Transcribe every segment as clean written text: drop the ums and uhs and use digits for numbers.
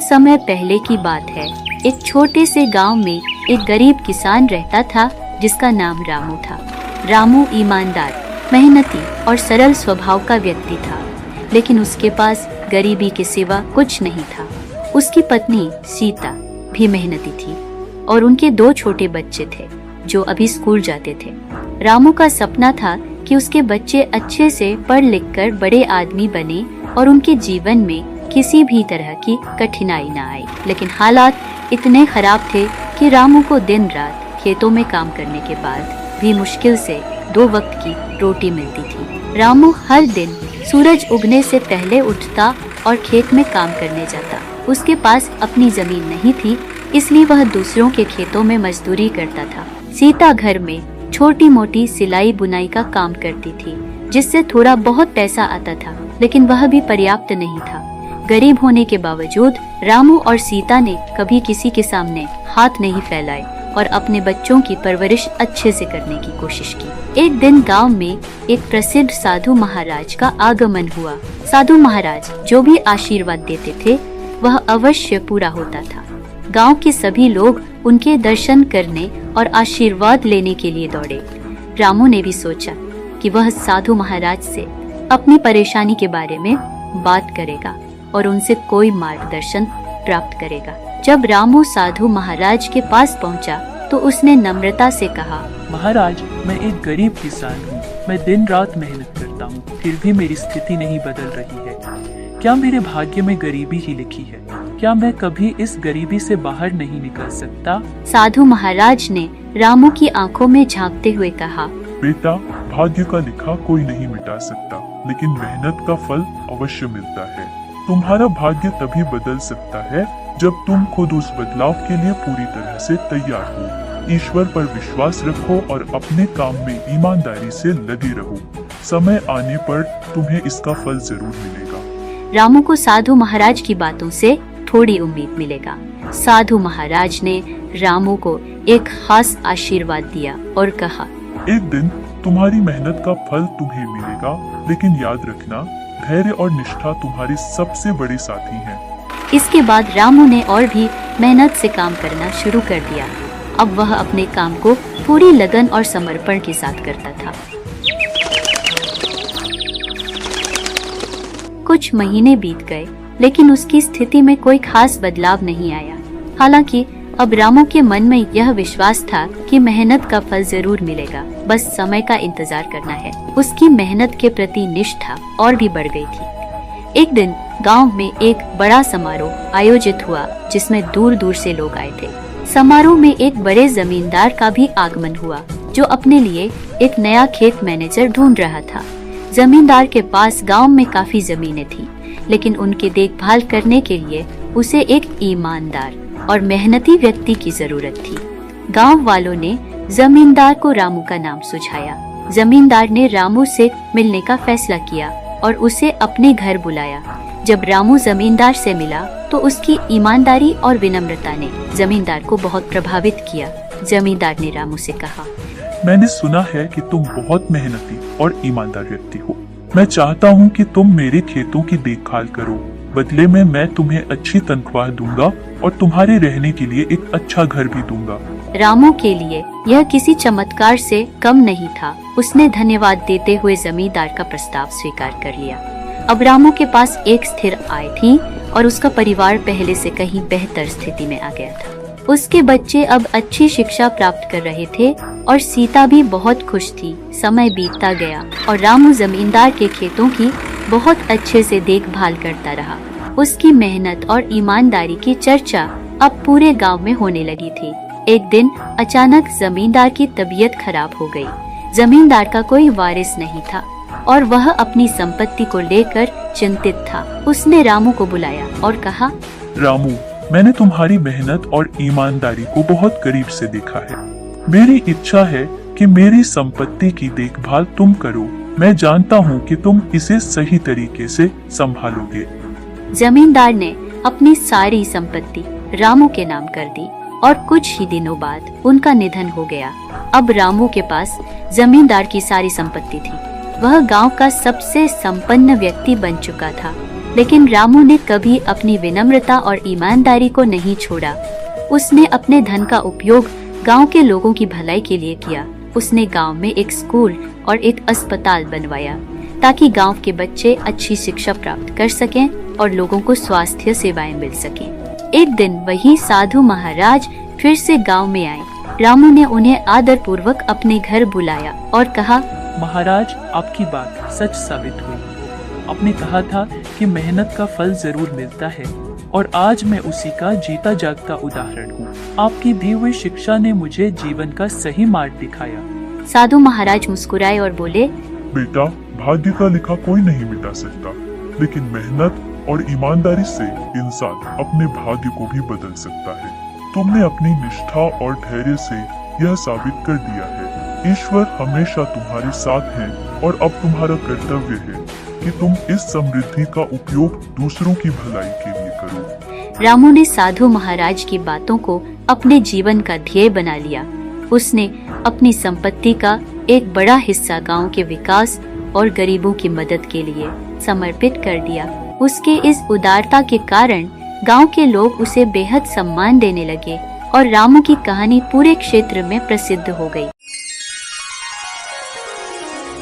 समय पहले की बात है। एक छोटे से गांव में एक गरीब किसान रहता था जिसका नाम रामू था। रामू ईमानदार, मेहनती और सरल स्वभाव का व्यक्ति था, लेकिन उसके पास गरीबी के सिवा कुछ नहीं था। उसकी पत्नी सीता भी मेहनती थी और उनके 2 छोटे बच्चे थे जो अभी स्कूल जाते थे। रामू का सपना था कि उसके बच्चे अच्छे से पढ़ लिख कर बड़े आदमी बने और उनके जीवन में किसी भी तरह की कठिनाई न आए। लेकिन हालात इतने खराब थे कि रामू को दिन रात खेतों में काम करने के बाद भी मुश्किल से 2 वक्त की रोटी मिलती थी। रामू हर दिन सूरज उगने से पहले उठता और खेत में काम करने जाता। उसके पास अपनी जमीन नहीं थी, इसलिए वह दूसरों के खेतों में मजदूरी करता था। सीता घर में छोटी मोटी सिलाई बुनाई का काम करती थी, जिससे थोड़ा बहुत पैसा आता था, लेकिन वह भी पर्याप्त नहीं था। गरीब होने के बावजूद रामू और सीता ने कभी किसी के सामने हाथ नहीं फैलाए और अपने बच्चों की परवरिश अच्छे से करने की कोशिश की। एक दिन गांव में एक प्रसिद्ध साधु महाराज का आगमन हुआ। साधु महाराज जो भी आशीर्वाद देते थे वह अवश्य पूरा होता था। गांव के सभी लोग उनके दर्शन करने और आशीर्वाद लेने के लिए दौड़े। रामू ने भी सोचा कि वह साधु महाराज से अपनी परेशानी के बारे में बात करेगा और उनसे कोई मार्गदर्शन प्राप्त करेगा। जब रामू साधु महाराज के पास पहुंचा तो उसने नम्रता से कहा, महाराज, मैं एक गरीब किसान हूँ। मैं दिन रात मेहनत करता हूँ, फिर भी मेरी स्थिति नहीं बदल रही है। क्या मेरे भाग्य में गरीबी ही लिखी है? क्या मैं कभी इस गरीबी से बाहर नहीं निकल सकता? साधु महाराज ने रामू की आंखों में झांकते हुए कहा, बेटा, भाग्य का लिखा कोई नहीं मिटा सकता, लेकिन मेहनत का फल अवश्य मिलता है। तुम्हारा भाग्य तभी बदल सकता है जब तुम खुद उस बदलाव के लिए पूरी तरह से तैयार हो। ईश्वर पर विश्वास रखो और अपने काम में ईमानदारी से लगे रहो। समय आने पर तुम्हें इसका फल जरूर मिलेगा। रामू को साधु महाराज की बातों से थोड़ी उम्मीद मिलेगा। साधु महाराज ने रामू को एक खास आशीर्वाद दिया और कहा, एक दिन तुम्हारी मेहनत का फल तुम्हें मिलेगा, लेकिन याद रखना, धैर्य और निष्ठा तुम्हारे सबसे बड़े साथी हैं। इसके बाद रामू ने और भी मेहनत से काम करना शुरू कर दिया। अब वह अपने काम को पूरी लगन और समर्पण के साथ करता था। कुछ महीने बीत गए, लेकिन उसकी स्थिति में कोई खास बदलाव नहीं आया। हालांकि अब रामू के मन में यह विश्वास था कि मेहनत का फल जरूर मिलेगा, बस समय का इंतजार करना है। उसकी मेहनत के प्रति निष्ठा और भी बढ़ गई थी। एक दिन गांव में एक बड़ा समारोह आयोजित हुआ, जिसमें दूर दूर से लोग आए थे। समारोह में एक बड़े जमींदार का भी आगमन हुआ, जो अपने लिए एक नया खेत मैनेजर ढूंढ रहा था। जमींदार के पास गांव में काफी जमीनें थी, लेकिन उनकी देखभाल करने के लिए उसे एक ईमानदार और मेहनती व्यक्ति की जरूरत थी। गांव वालों ने जमींदार को रामू का नाम सुझाया। जमींदार ने रामू से मिलने का फैसला किया और उसे अपने घर बुलाया। जब रामू जमींदार से मिला तो उसकी ईमानदारी और विनम्रता ने जमींदार को बहुत प्रभावित किया। जमींदार ने रामू से कहा, मैंने सुना है कि तुम बहुत मेहनती और ईमानदार व्यक्ति हो। मैं चाहता हूँ कि तुम मेरे खेतों की देखभाल करो। बदले में मैं तुम्हें अच्छी तनख्वाह दूंगा और तुम्हारे रहने के लिए एक अच्छा घर भी दूंगा। रामू के लिए यह किसी चमत्कार से कम नहीं था। उसने धन्यवाद देते हुए जमींदार का प्रस्ताव स्वीकार कर लिया। अब रामू के पास एक स्थिर आय थी और उसका परिवार पहले से कहीं बेहतर स्थिति में आ गया था। उसके बच्चे अब अच्छी शिक्षा प्राप्त कर रहे थे और सीता भी बहुत खुश थी। समय बीतता गया और रामू जमींदार के खेतों की बहुत अच्छे से देखभाल करता रहा। उसकी मेहनत और ईमानदारी की चर्चा अब पूरे गांव में होने लगी थी। एक दिन अचानक जमींदार की तबीयत खराब हो गई। जमींदार का कोई वारिस नहीं था और वह अपनी संपत्ति को लेकर चिंतित था। उसने रामू को बुलाया और कहा, रामू, मैंने तुम्हारी मेहनत और ईमानदारी को बहुत करीब से देखा है। मेरी इच्छा है कि मेरी संपत्ति की देखभाल तुम करो। मैं जानता हूँ कि तुम इसे सही तरीके से संभालोगे। जमींदार ने अपनी सारी संपत्ति रामू के नाम कर दी और कुछ ही दिनों बाद उनका निधन हो गया। अब रामू के पास जमींदार की सारी संपत्ति थी। वह गांव का सबसे संपन्न व्यक्ति बन चुका था। लेकिन रामू ने कभी अपनी विनम्रता और ईमानदारी को नहीं छोड़ा। उसने अपने धन का उपयोग गांव के लोगों की भलाई के लिए किया। उसने गांव में एक स्कूल और एक अस्पताल बनवाया ताकि गांव के बच्चे अच्छी शिक्षा प्राप्त कर सकें और लोगों को स्वास्थ्य सेवाएं मिल सकें। एक दिन वही साधु महाराज फिर से गांव में आए। रामू ने उन्हें आदर पूर्वक अपने घर बुलाया और कहा, महाराज, आपकी बात सच साबित हुई। आपने कहा था कि मेहनत का फल जरूर मिलता है और आज मैं उसी का जीता जागता उदाहरण हूँ। आपकी दी हुई शिक्षा ने मुझे जीवन का सही मार्ग दिखाया। साधु महाराज मुस्कुराए और बोले, बेटा, भाग्य का लिखा कोई नहीं मिटा सकता, लेकिन मेहनत और ईमानदारी से इंसान अपने भाग्य को भी बदल सकता है। तुमने अपनी निष्ठा और धैर्य से यह साबित कर दिया है। ईश्वर हमेशा तुम्हारे साथ है और अब तुम्हारा कर्तव्य है कि तुम इस समृद्धि का उपयोग दूसरों की भलाई के लिए करो। रामू ने साधु महाराज की बातों को अपने जीवन का ध्येय बना लिया। उसने अपनी संपत्ति का एक बड़ा हिस्सा गांव के विकास और गरीबों की मदद के लिए समर्पित कर दिया। उसके इस उदारता के कारण गांव के लोग उसे बेहद सम्मान देने लगे और रामू की कहानी पूरे क्षेत्र में प्रसिद्ध हो गई।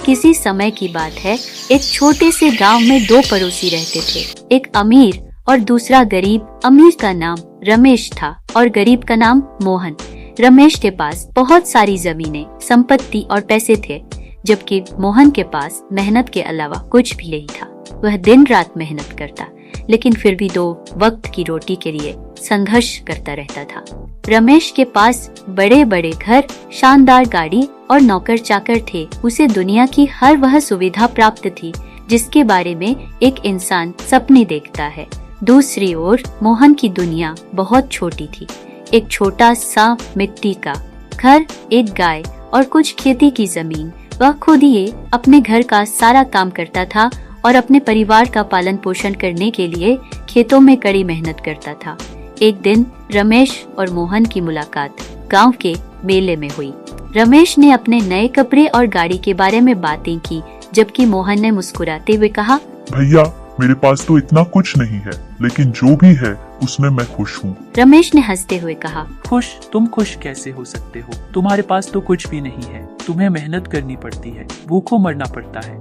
किसी समय की बात है, एक छोटे से गांव में दो पड़ोसी रहते थे। एक अमीर और दूसरा गरीब। अमीर का नाम रमेश था और गरीब का नाम मोहन। रमेश के पास बहुत सारी जमीनें, संपत्ति और पैसे थे, जबकि मोहन के पास मेहनत के अलावा कुछ भी नहीं था। वह दिन रात मेहनत करता, लेकिन फिर भी दो वक्त की रोटी के लिए संघर्ष करता रहता था। रमेश के पास बड़े बड़े घर, शानदार गाड़ी और नौकर चाकर थे। उसे दुनिया की हर वह सुविधा प्राप्त थी जिसके बारे में एक इंसान सपने देखता है। दूसरी ओर मोहन की दुनिया बहुत छोटी थी। एक छोटा सा मिट्टी का घर, एक गाय और कुछ खेती की जमीन। वह खुद ही अपने घर का सारा काम करता था और अपने परिवार का पालन पोषण करने के लिए खेतों में कड़ी मेहनत करता था। एक दिन रमेश और मोहन की मुलाकात गांव के मेले में हुई। रमेश ने अपने नए कपड़े और गाड़ी के बारे में बातें की, जबकि मोहन ने मुस्कुराते हुए कहा, भैया, मेरे पास तो इतना कुछ नहीं है, लेकिन जो भी है उसमें मैं खुश हूँ। रमेश ने हंसते हुए कहा, खुश? तुम खुश कैसे हो सकते हो? तुम्हारे पास तो कुछ भी नहीं है। तुम्हें मेहनत करनी पड़ती है, भूखों मरना पड़ता है,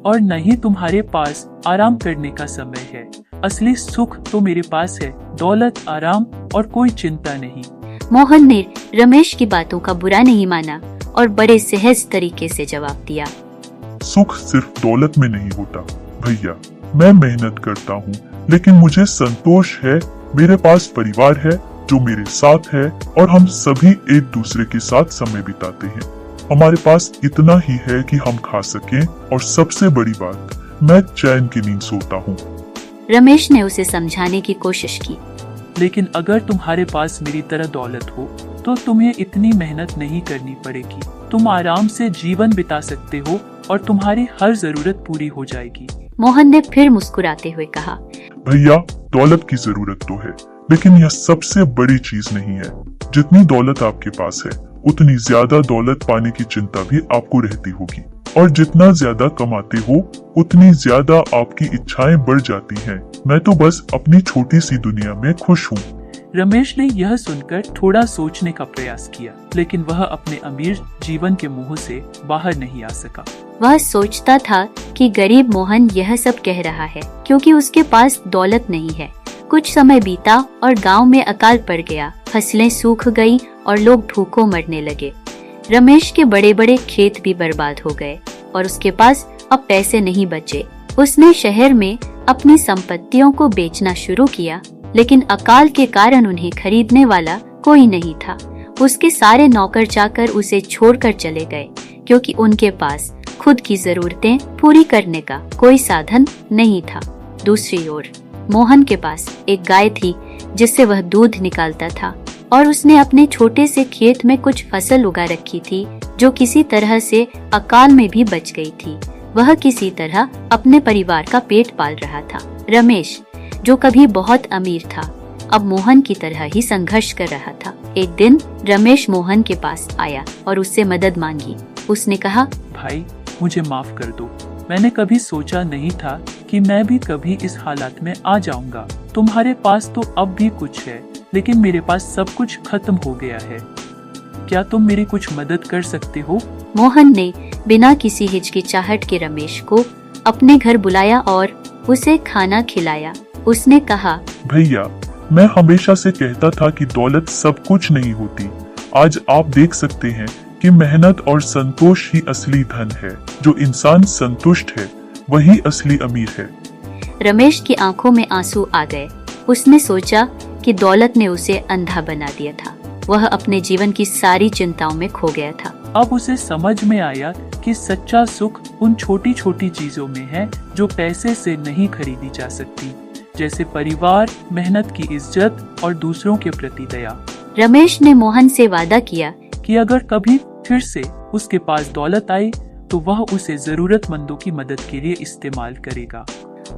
और नहीं तुम्हारे पास आराम करने का समय है। असली सुख तो मेरे पास है, दौलत, आराम और कोई चिंता नहीं। मोहन ने रमेश की बातों का बुरा नहीं माना और बड़े सहज तरीके से जवाब दिया, सुख सिर्फ दौलत में नहीं होता भैया। मैं मेहनत करता हूँ, लेकिन मुझे संतोष है। मेरे पास परिवार है जो मेरे साथ है और हम सभी एक दूसरे के साथ समय बिताते हैं। हमारे पास इतना ही है कि हम खा सकें, और सबसे बड़ी बात, मैं चैन की नींद सोता हूँ। रमेश ने उसे समझाने की कोशिश की, लेकिन अगर तुम्हारे पास मेरी तरह दौलत हो तो तुम्हें इतनी मेहनत नहीं करनी पड़ेगी। तुम आराम से जीवन बिता सकते हो और तुम्हारी हर जरूरत पूरी हो जाएगी। मोहन ने फिर मुस्कुराते हुए कहा, भैया, दौलत की जरूरत तो है, लेकिन यह सबसे बड़ी चीज नहीं है। जितनी दौलत आपके पास है, उतनी ज्यादा दौलत पाने की चिंता भी आपको रहती होगी, और जितना ज्यादा कमाते हो उतनी ज्यादा आपकी इच्छाएं बढ़ जाती हैं। मैं तो बस अपनी छोटी सी दुनिया में खुश हूँ। रमेश ने यह सुनकर थोड़ा सोचने का प्रयास किया, लेकिन वह अपने अमीर जीवन के मुंह से बाहर नहीं आ सका। वह सोचता था कि गरीब मोहन यह सब कह रहा है क्योंकि उसके पास दौलत नहीं है। कुछ समय बीता और गांव में अकाल पड़ गया। फसलें सूख गई और लोग भूखों मरने लगे। रमेश के बड़े बड़े खेत भी बर्बाद हो गए और उसके पास अब पैसे नहीं बचे। उसने शहर में अपनी संपत्तियों को बेचना शुरू किया, लेकिन अकाल के कारण उन्हें खरीदने वाला कोई नहीं था। उसके सारे नौकर चाकर उसे छोड़कर चले गए क्योंकि उनके पास खुद की जरूरतें पूरी करने का कोई साधन नहीं था। दूसरी ओर मोहन के पास एक गाय थी जिससे वह दूध निकालता था, और उसने अपने छोटे से खेत में कुछ फसल उगा रखी थी जो किसी तरह से अकाल में भी बच गई थी। वह किसी तरह अपने परिवार का पेट पाल रहा था। रमेश, जो कभी बहुत अमीर था, अब मोहन की तरह ही संघर्ष कर रहा था। एक दिन रमेश मोहन के पास आया और उससे मदद मांगी। उसने कहा, भाई, मुझे माफ कर दो। मैंने कभी सोचा नहीं था कि मैं भी कभी इस हालात में आ जाऊंगा। तुम्हारे पास तो अब भी कुछ है, लेकिन मेरे पास सब कुछ खत्म हो गया है। क्या तुम मेरी कुछ मदद कर सकते हो? मोहन ने बिना किसी हिचकिचाहट के रमेश को अपने घर बुलाया और उसे खाना खिलाया। उसने कहा, भैया, मैं हमेशा से कहता था कि दौलत सब कुछ नहीं होती। आज आप देख सकते हैं कि मेहनत और संतोष ही असली धन है। जो इंसान संतुष्ट है वही असली अमीर है। रमेश की आंखों में आंसू आ गए। उसने सोचा कि दौलत ने उसे अंधा बना दिया था। वह अपने जीवन की सारी चिंताओं में खो गया था। अब उसे समझ में आया कि सच्चा सुख उन छोटी छोटी चीजों में है जो पैसे से नहीं खरीदी जा सकती, जैसे परिवार, मेहनत की इज्जत और दूसरों के प्रति दया। रमेश ने मोहन से वादा किया कि अगर कभी फिर से उसके पास दौलत आई तो वह उसे जरूरतमंदों की मदद के लिए इस्तेमाल करेगा।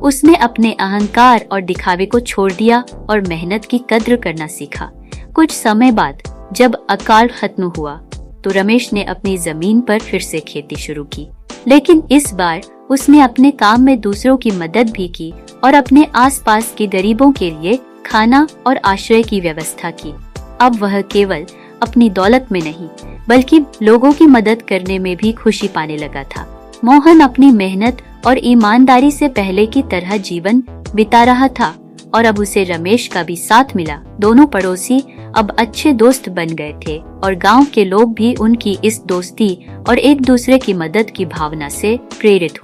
उसने अपने अहंकार और दिखावे को छोड़ दिया और मेहनत की कद्र करना सीखा। कुछ समय बाद जब अकाल खत्म हुआ तो रमेश ने अपनी जमीन पर फिर से खेती शुरू की, लेकिन इस बार उसने अपने काम में दूसरों की मदद भी की और अपने आसपास के गरीबों के लिए खाना और आश्रय की व्यवस्था की। अब वह केवल अपनी दौलत में नहीं बल्कि लोगों की मदद करने में भी खुशी पाने लगा था। मोहन अपनी मेहनत और ईमानदारी से पहले की तरह जीवन बिता रहा था और अब उसे रमेश का भी साथ मिला। दोनों पड़ोसी अब अच्छे दोस्त बन गए थे और गांव के लोग भी उनकी इस दोस्ती और एक दूसरे की मदद की भावना से प्रेरित हुए।